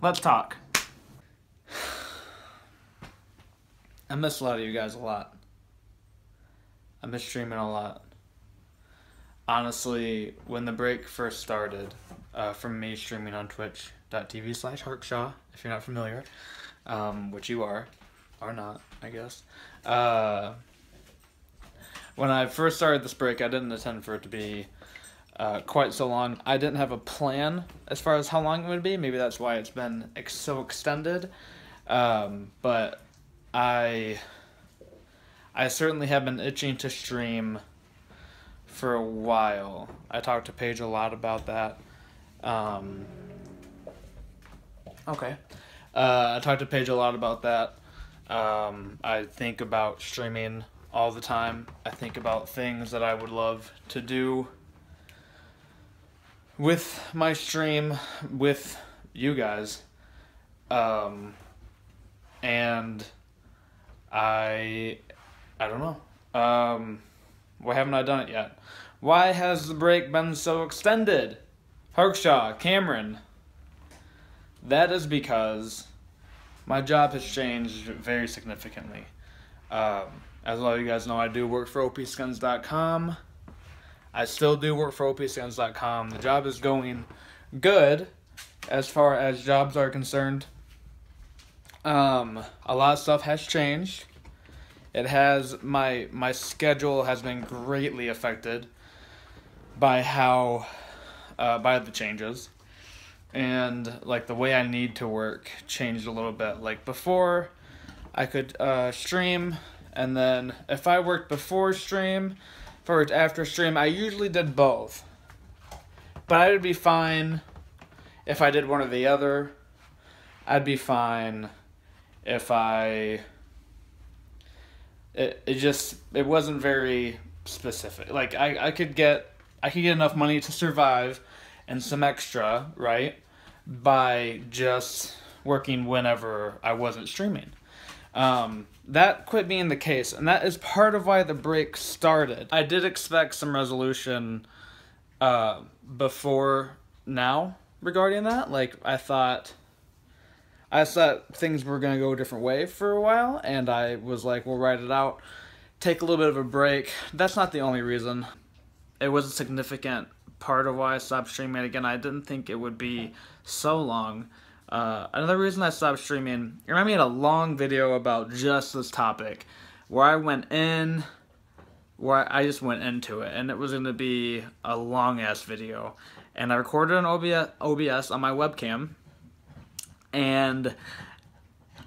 let's talk. I miss a lot of you guys a lot. I miss streaming a lot. Honestly, when the break first started, from me streaming on twitch.tv/Harkshaw, if you're not familiar, which you are, or not, I guess. When I first started this break, I didn't intend for it to be quite so long. I didn't have a plan as far as how long it would be. Maybe that's why it's been so extended. But I certainly have been itching to stream for a while. I talked to Paige a lot about that. Okay. I talked to Paige a lot about that. I think about streaming all the time. I think about things that I would love to do with my stream, with you guys. And I don't know. Why haven't I done it yet? Why has the break been so extended? Harkshaw, Cameron. That is because my job has changed very significantly. As a lot of you guys know, I do work for opskins.com. I still do work for opskins.com. The job is going good as far as jobs are concerned. A lot of stuff has changed. It has, my schedule has been greatly affected by by the changes. And, like, the way I need to work changed a little bit. Like, before, I could stream, and then if I worked before stream, if I worked after stream, I usually did both. But I would be fine if I did one or the other. I'd be fine if it wasn't very specific. Like, I could get enough money to survive and some extra, right, by just working whenever I wasn't streaming. That quit being the case, and that is part of why the break started. I did expect some resolution before now regarding that. Like, I thought things were going to go a different way for a while, and I was like, we'll write it out, take a little bit of a break. That's not the only reason. It was a significant part of why I stopped streaming. Again, I didn't think it would be so long. Another reason I stopped streaming, and I made a long video about just this topic, where I just went into it, and it was going to be a long-ass video. And I recorded an OBS on my webcam, and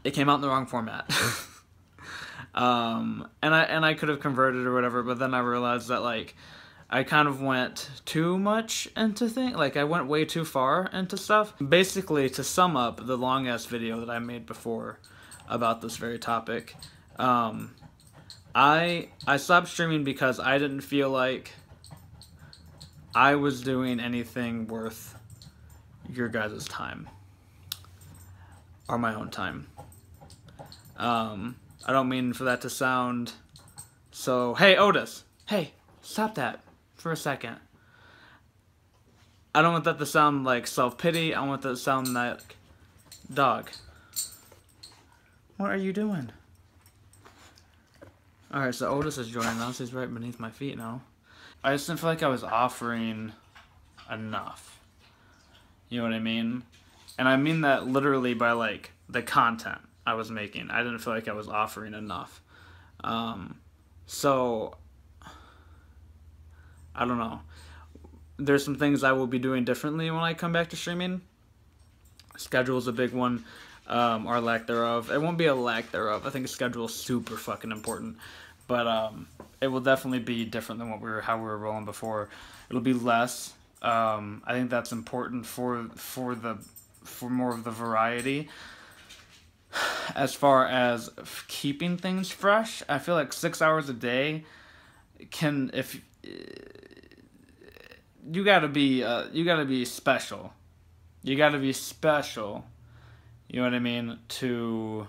it came out in the wrong format. And I could have converted or whatever, but then I realized that, like, I kind of went too much into things. Like, I went way too far into stuff. Basically, to sum up the long-ass video that I made before about this very topic, I stopped streaming because I didn't feel like I was doing anything worth your guys' time. Or my own time. I don't mean for that to sound so... Hey, Otis! Hey, stop that for a second. I don't want that to sound like self-pity. I want that to sound like... Dog. What are you doing? Alright, so Otis is joining us. He's right beneath my feet now. I just didn't feel like I was offering enough. You know what I mean? And I mean that literally by, like, the content I was making. I didn't feel like I was offering enough. So, I don't know. There's some things I will be doing differently when I come back to streaming. Schedule is a big one, or lack thereof. It won't be a lack thereof. I think schedule is super fucking important. But it will definitely be different than how we were rolling before. It'll be less. I think that's important for more of the variety. As far as keeping things fresh, I feel like 6 hours a day can, if you gotta be special. You gotta be special. You know what I mean? To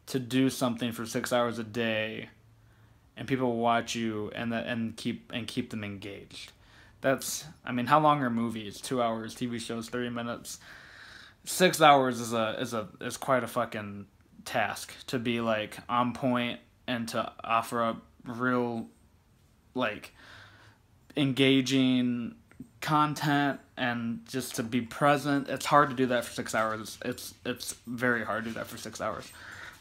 do something for 6 hours a day, and people watch you and keep them engaged. That's, I mean, how long are movies? 2 hours. TV shows 30 minutes. 6 hours is quite a fucking task to be like on point and to offer up real like engaging content and just to be present. It's hard to do that for 6 hours. It's very hard to do that for 6 hours.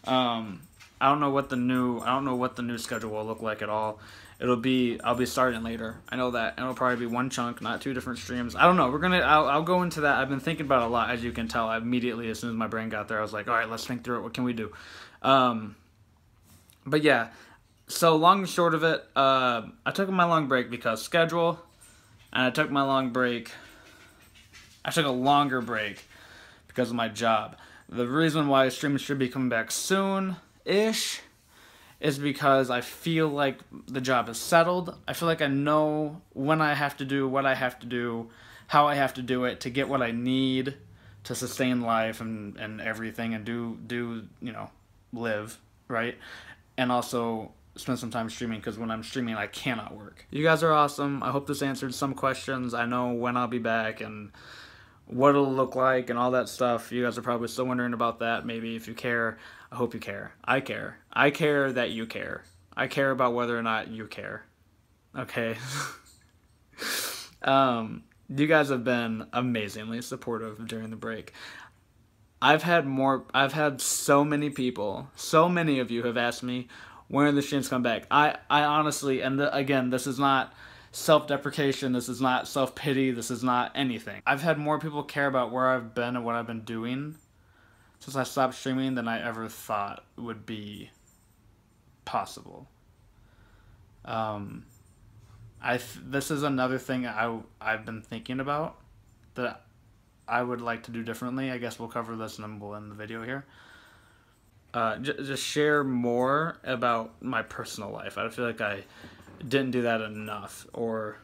I don't know what the new schedule will look like at all. I'll be starting later. I know that. And it'll probably be one chunk, not two different streams. I don't know. I'll go into that. I've been thinking about it a lot, as you can tell. I immediately, as soon as my brain got there, I was like, all right, let's think through it. What can we do? But yeah, so long and short of it, I took my long break because schedule, and I took a longer break because of my job. The reason why streaming should be coming back soon-ish is because I feel like the job is settled. I feel like I know when I have to do, what I have to do, how I have to do it to get what I need to sustain life and everything and do live, right? And also spend some time streaming, because when I'm streaming I cannot work. You guys are awesome. I hope this answered some questions. I know when I'll be back and what it'll look like and all that stuff. You guys are probably still wondering about that. Maybe if you care, I hope you care. I care. I care that you care. I care about whether or not you care. Okay? You guys have been amazingly supportive during the break. I've had so many people, so many of you have asked me when the streams come back. I honestly, and again, this is not self-deprecation, this is not self-pity, this is not anything. I've had more people care about where I've been and what I've been doing since I stopped streaming than I ever thought would be possible. This is another thing I've been thinking about that I would like to do differently. I guess we'll cover this and then we'll end the video here. Just share more about my personal life. I feel like I didn't do that enough, or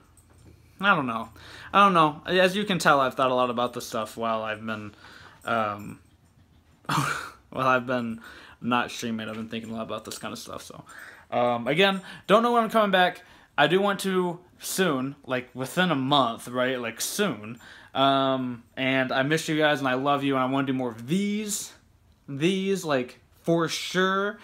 I don't know. As you can tell, I've thought a lot about this stuff while I've been not streaming. I've been thinking a lot about this kind of stuff. So again, don't know when I'm coming back. I do want to soon, like within a month, right? Like soon. And I miss you guys and I love you and I want to do more of these, like for sure,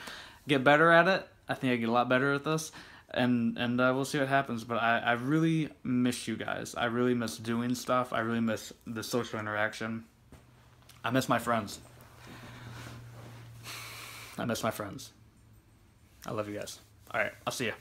get better at it. I think I get a lot better at this, and we'll see what happens. But I really miss you guys. I really miss doing stuff. I really miss the social interaction. I miss my friends. I love you guys. All right, I'll see you.